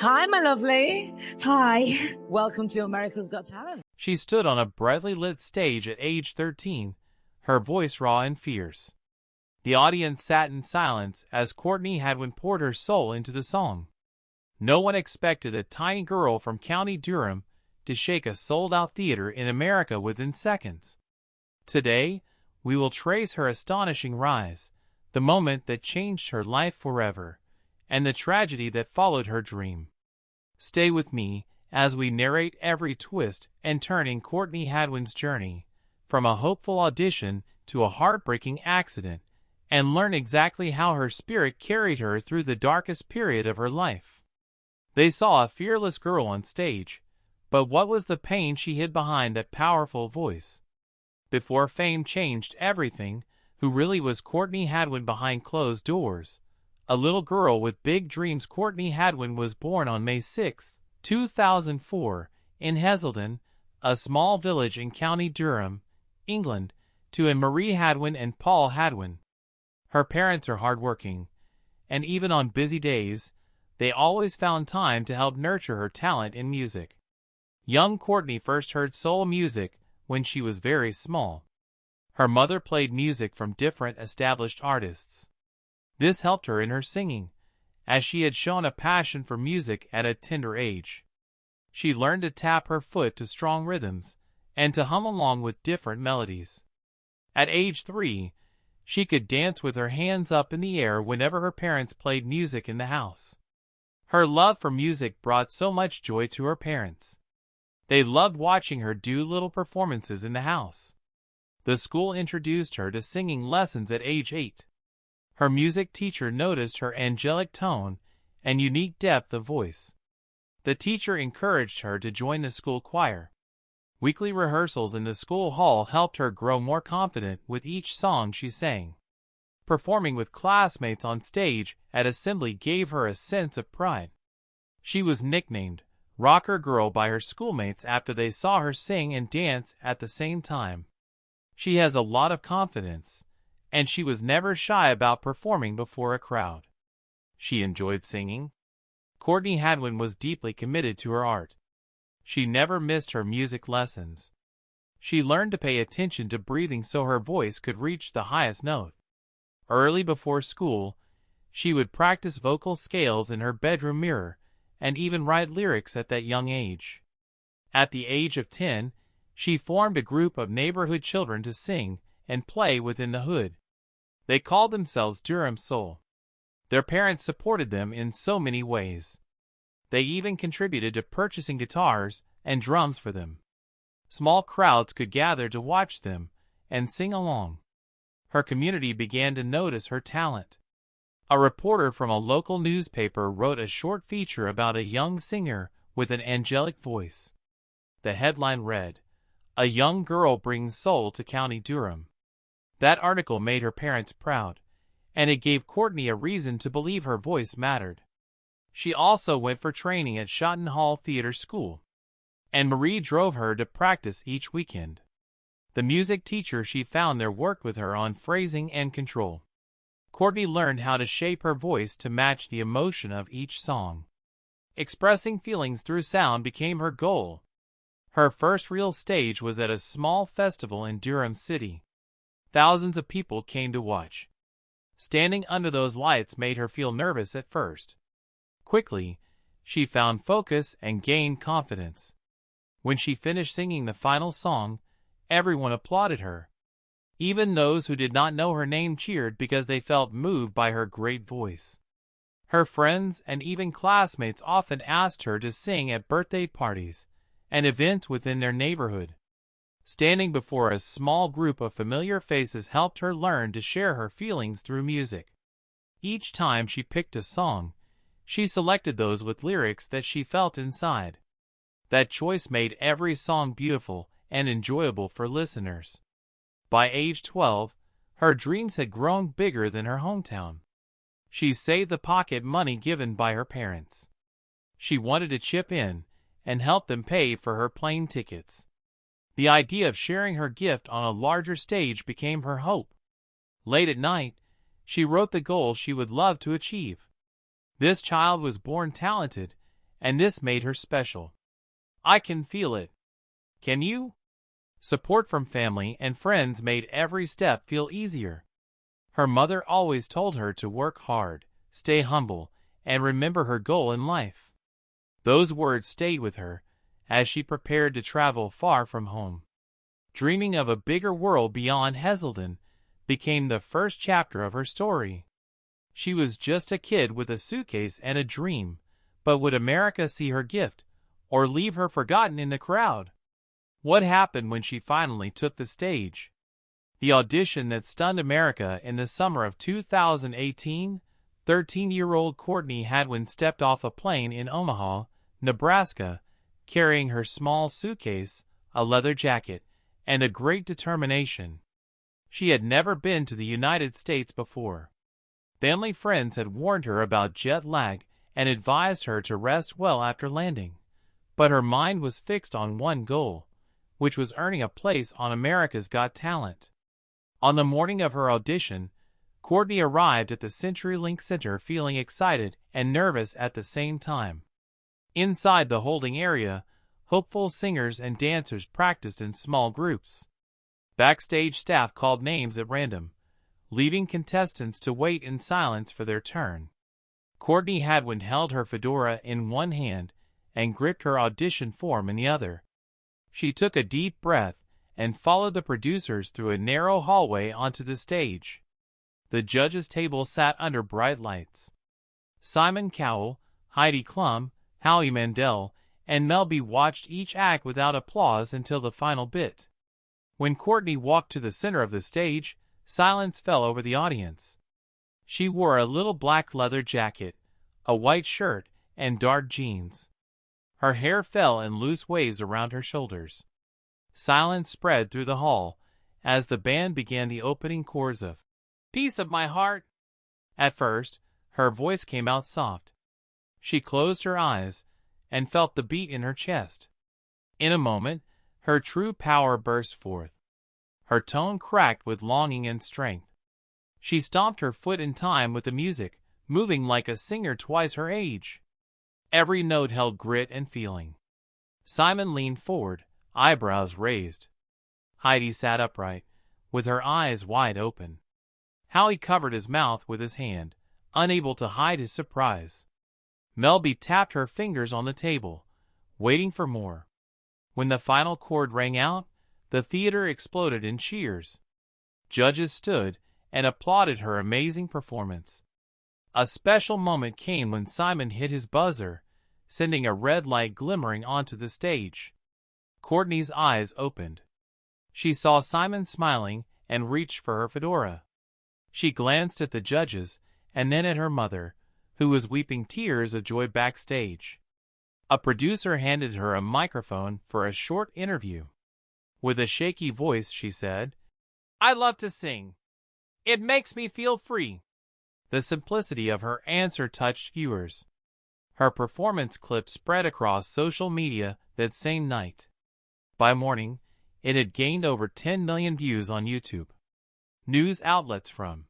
Hi, my lovely. Hi. Welcome to America's Got Talent. She stood on a brightly lit stage at age 13, her voice raw and fierce. The audience sat in silence as Courtney Hadwin poured her soul into the song. No one expected a tiny girl from County Durham to shake a sold-out theater in America within seconds. Today, we will trace her astonishing rise, the moment that changed her life forever, and the tragedy that followed her dream. Stay with me as we narrate every twist and turn in Courtney Hadwin's journey, from a hopeful audition to a heartbreaking accident, and learn exactly how her spirit carried her through the darkest period of her life. They saw a fearless girl on stage, but what was the pain she hid behind that powerful voice? Before fame changed everything, who really was Courtney Hadwin behind closed doors? A little girl with big dreams. Courtney Hadwin was born on May 6, 2004, in Heselden, a small village in County Durham, England, to Anne-Marie Hadwin and Paul Hadwin. Her parents are hardworking, and even on busy days, they always found time to help nurture her talent in music. Young Courtney first heard soul music when she was very small. Her mother played music from different established artists. This helped her in her singing, as she had shown a passion for music at a tender age. She learned to tap her foot to strong rhythms and to hum along with different melodies. At age 3, she could dance with her hands up in the air whenever her parents played music in the house. Her love for music brought so much joy to her parents. They loved watching her do little performances in the house. The school introduced her to singing lessons at age 8. Her music teacher noticed her angelic tone and unique depth of voice. The teacher encouraged her to join the school choir. Weekly rehearsals in the school hall helped her grow more confident with each song she sang. Performing with classmates on stage at assembly gave her a sense of pride. She was nicknamed Rocker Girl by her schoolmates after they saw her sing and dance at the same time. She has a lot of confidence, and she was never shy about performing before a crowd. She enjoyed singing. Courtney Hadwin was deeply committed to her art. She never missed her music lessons. She learned to pay attention to breathing so her voice could reach the highest note. Early before school, she would practice vocal scales in her bedroom mirror and even write lyrics at that young age. At the age of 10, she formed a group of neighborhood children to sing and play within the hood. They called themselves Durham Soul. Their parents supported them in so many ways. They even contributed to purchasing guitars and drums for them. Small crowds could gather to watch them and sing along. Her community began to notice her talent. A reporter from a local newspaper wrote a short feature about a young singer with an angelic voice. The headline read, "A young girl brings soul to County Durham." That article made her parents proud, and it gave Courtney a reason to believe her voice mattered. She also went for training at Shotton Hall Theatre School. Anne-Marie drove her to practice each weekend. The music teacher she found there worked with her on phrasing and control. Courtney learned how to shape her voice to match the emotion of each song. Expressing feelings through sound became her goal. Her first real stage was at a small festival in Durham City. Thousands of people came to watch. Standing under those lights made her feel nervous at first. Quickly, she found focus and gained confidence. When she finished singing the final song, everyone applauded her. Even those who did not know her name cheered because they felt moved by her great voice. Her friends and even classmates often asked her to sing at birthday parties and events within their neighborhood. Standing before a small group of familiar faces helped her learn to share her feelings through music. Each time she picked a song, she selected those with lyrics that she felt inside. That choice made every song beautiful and enjoyable for listeners. By age 12, her dreams had grown bigger than her hometown. She saved the pocket money given by her parents. She wanted to chip in and help them pay for her plane tickets. The idea of sharing her gift on a larger stage became her hope. Late at night, she wrote the goals she would love to achieve. This child was born talented and this made her special. I can feel it. Can you? Support from family and friends made every step feel easier. Her mother always told her to work hard, stay humble, and remember her goal in life. Those words stayed with her as she prepared to travel far from home. Dreaming of a bigger world beyond Heselden became the first chapter of her story. She was just a kid with a suitcase and a dream, but would America see her gift, or leave her forgotten in the crowd? What happened when she finally took the stage? The audition that stunned America in the summer of 2018, 13-year-old Courtney Hadwin stepped off a plane in Omaha, Nebraska, carrying her small suitcase, a leather jacket, and a great determination. She had never been to the United States before. Family friends had warned her about jet lag and advised her to rest well after landing. But her mind was fixed on one goal, which was earning a place on America's Got Talent. On the morning of her audition, Courtney arrived at the CenturyLink Center feeling excited and nervous at the same time. Inside the holding area, hopeful singers and dancers practiced in small groups. Backstage staff called names at random, leaving contestants to wait in silence for their turn. Courtney Hadwin held her fedora in one hand and gripped her audition form in the other. She took a deep breath and followed the producers through a narrow hallway onto the stage. The judges' table sat under bright lights. Simon Cowell, Heidi Klum, Howie Mandel, and Mel B watched each act without applause until the final bit. When Courtney walked to the center of the stage, silence fell over the audience. She wore a little black leather jacket, a white shirt, and dark jeans. Her hair fell in loose waves around her shoulders. Silence spread through the hall as the band began the opening chords of "Piece of My Heart." At first, her voice came out soft. She closed her eyes and felt the beat in her chest. In a moment, her true power burst forth. Her tone cracked with longing and strength. She stomped her foot in time with the music, moving like a singer twice her age. Every note held grit and feeling. Simon leaned forward, eyebrows raised. Heidi sat upright, with her eyes wide open. Howie covered his mouth with his hand, unable to hide his surprise. Melby tapped her fingers on the table, waiting for more. When the final chord rang out, the theater exploded in cheers. Judges stood and applauded her amazing performance. A special moment came when Simon hit his buzzer, sending a red light glimmering onto the stage. Courtney's eyes opened. She saw Simon smiling and reached for her fedora. She glanced at the judges and then at her mother, who was weeping tears of joy backstage. A producer handed her a microphone for a short interview. With a shaky voice, she said, "I love to sing. It makes me feel free." The simplicity of her answer touched viewers. Her performance clip spread across social media that same night. By morning, it had gained over 10 million views on YouTube. News outlets from.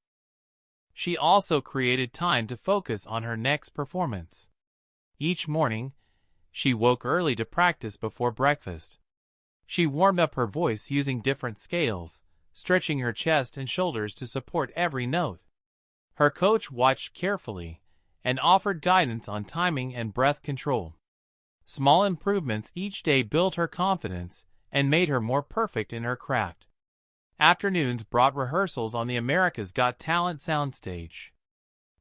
She also created time to focus on her next performance. Each morning, she woke early to practice before breakfast. She warmed up her voice using different scales, stretching her chest and shoulders to support every note. Her coach watched carefully and offered guidance on timing and breath control. Small improvements each day built her confidence and made her more perfect in her craft. Afternoons brought rehearsals on the America's Got Talent soundstage.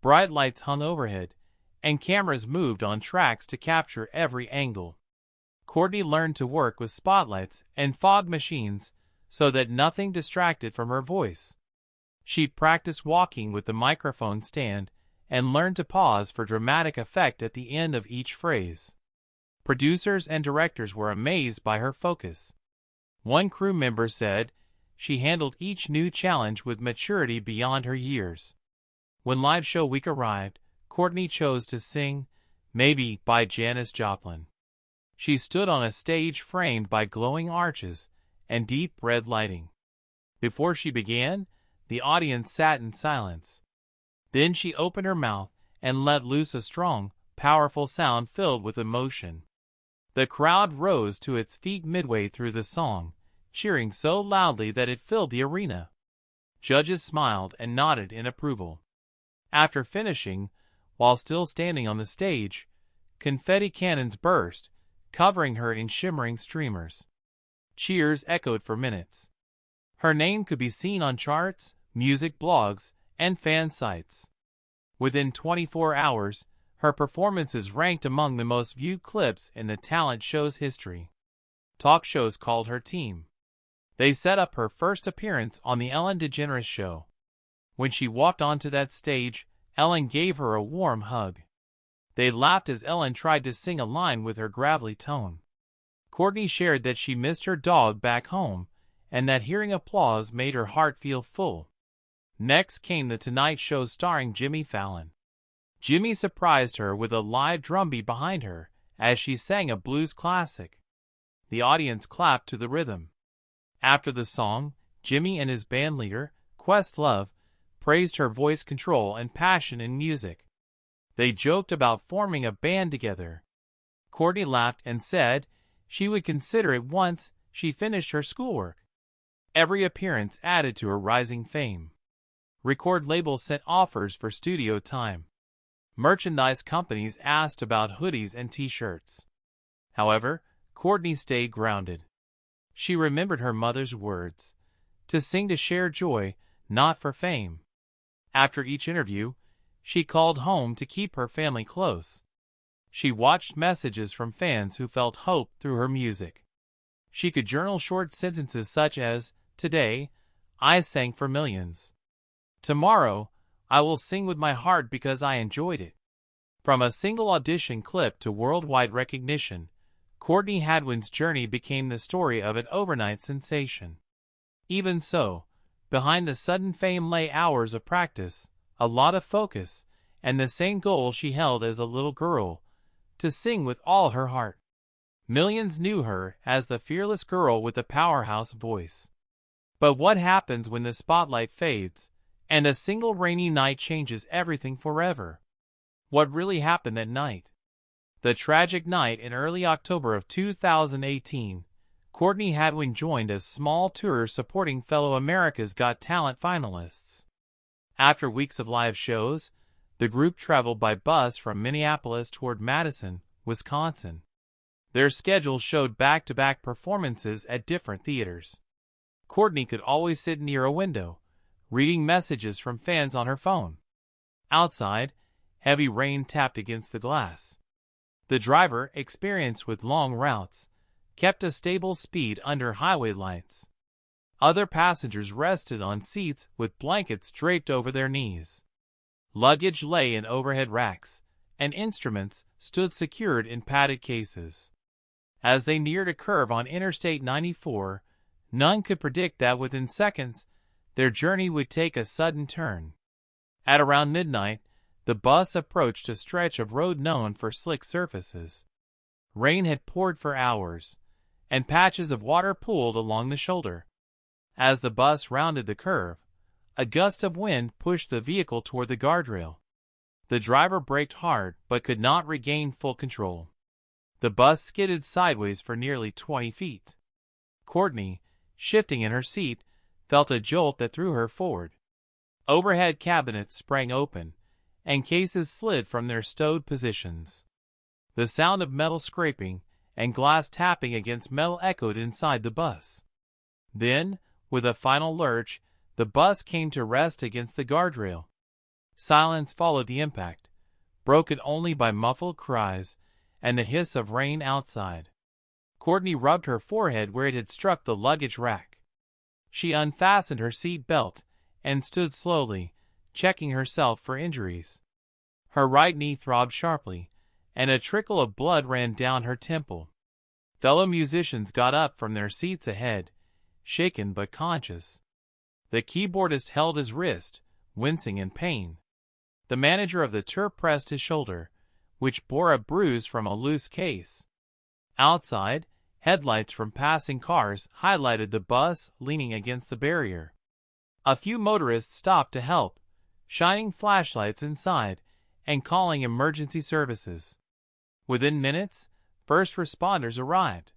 Bright lights hung overhead, and cameras moved on tracks to capture every angle. Courtney learned to work with spotlights and fog machines so that nothing distracted from her voice. She practiced walking with the microphone stand and learned to pause for dramatic effect at the end of each phrase. Producers and directors were amazed by her focus. One crew member said she handled each new challenge with maturity beyond her years. When live show week arrived, Courtney chose to sing "Maybe" by Janis Joplin. She stood on a stage framed by glowing arches and deep red lighting. Before she began, the audience sat in silence. Then she opened her mouth and let loose a strong, powerful sound filled with emotion. The crowd rose to its feet midway through the song, cheering so loudly that it filled the arena. Judges smiled and nodded in approval. After finishing, while still standing on the stage, confetti cannons burst, covering her in shimmering streamers. Cheers echoed for minutes. Her name could be seen on charts, music blogs, and fan sites. Within 24 hours, her performances ranked among the most viewed clips in the talent show's history. Talk shows called her team. They set up her first appearance on The Ellen DeGeneres Show. When she walked onto that stage, Ellen gave her a warm hug. They laughed as Ellen tried to sing a line with her gravelly tone. Courtney shared that she missed her dog back home, and that hearing applause made her heart feel full. Next came The Tonight Show starring Jimmy Fallon. Jimmy surprised her with a live drumbeat behind her as she sang a blues classic. The audience clapped to the rhythm. After the song, Jimmy and his bandleader, Questlove, praised her voice control and passion in music. They joked about forming a band together. Courtney laughed and said she would consider it once she finished her schoolwork. Every appearance added to her rising fame. Record labels sent offers for studio time. Merchandise companies asked about hoodies and t-shirts. However, Courtney stayed grounded. She remembered her mother's words, to sing to share joy, not for fame. After each interview, she called home to keep her family close. She watched messages from fans who felt hope through her music. She could journal short sentences such as, "Today, I sang for millions. Tomorrow, I will sing with my heart because I enjoyed it." From a single audition clip to worldwide recognition, Courtney Hadwin's journey became the story of an overnight sensation. Even so, behind the sudden fame lay hours of practice, a lot of focus, and the same goal she held as a little girl, to sing with all her heart. Millions knew her as the fearless girl with the powerhouse voice. But what happens when the spotlight fades, and a single rainy night changes everything forever? What really happened that night? The tragic night in early October of 2018, Courtney Hadwin joined a small tour supporting fellow America's Got Talent finalists. After weeks of live shows, the group traveled by bus from Minneapolis toward Madison, Wisconsin. Their schedule showed back-to-back performances at different theaters. Courtney could always sit near a window, reading messages from fans on her phone. Outside, heavy rain tapped against the glass. The driver, experienced with long routes, kept a stable speed under highway lights. Other passengers rested on seats with blankets draped over their knees. Luggage lay in overhead racks, and instruments stood secured in padded cases. As they neared a curve on Interstate 94, none could predict that within seconds, their journey would take a sudden turn. At around midnight, the bus approached a stretch of road known for slick surfaces. Rain had poured for hours, and patches of water pooled along the shoulder. As the bus rounded the curve, a gust of wind pushed the vehicle toward the guardrail. The driver braked hard but could not regain full control. The bus skidded sideways for nearly 20 feet. Courtney, shifting in her seat, felt a jolt that threw her forward. Overhead cabinets sprang open, and cases slid from their stowed positions. The sound of metal scraping and glass tapping against metal echoed inside the bus. Then, with a final lurch, the bus came to rest against the guardrail. Silence followed the impact, broken only by muffled cries and the hiss of rain outside. Courtney rubbed her forehead where it had struck the luggage rack. She unfastened her seat belt and stood slowly, checking herself for injuries. Her right knee throbbed sharply, and a trickle of blood ran down her temple. Fellow musicians got up from their seats ahead, shaken but conscious. The keyboardist held his wrist, wincing in pain. The manager of the tour pressed his shoulder, which bore a bruise from a loose case. Outside, headlights from passing cars highlighted the bus leaning against the barrier. A few motorists stopped to help, shining flashlights inside and calling emergency services. Within minutes, first responders arrived.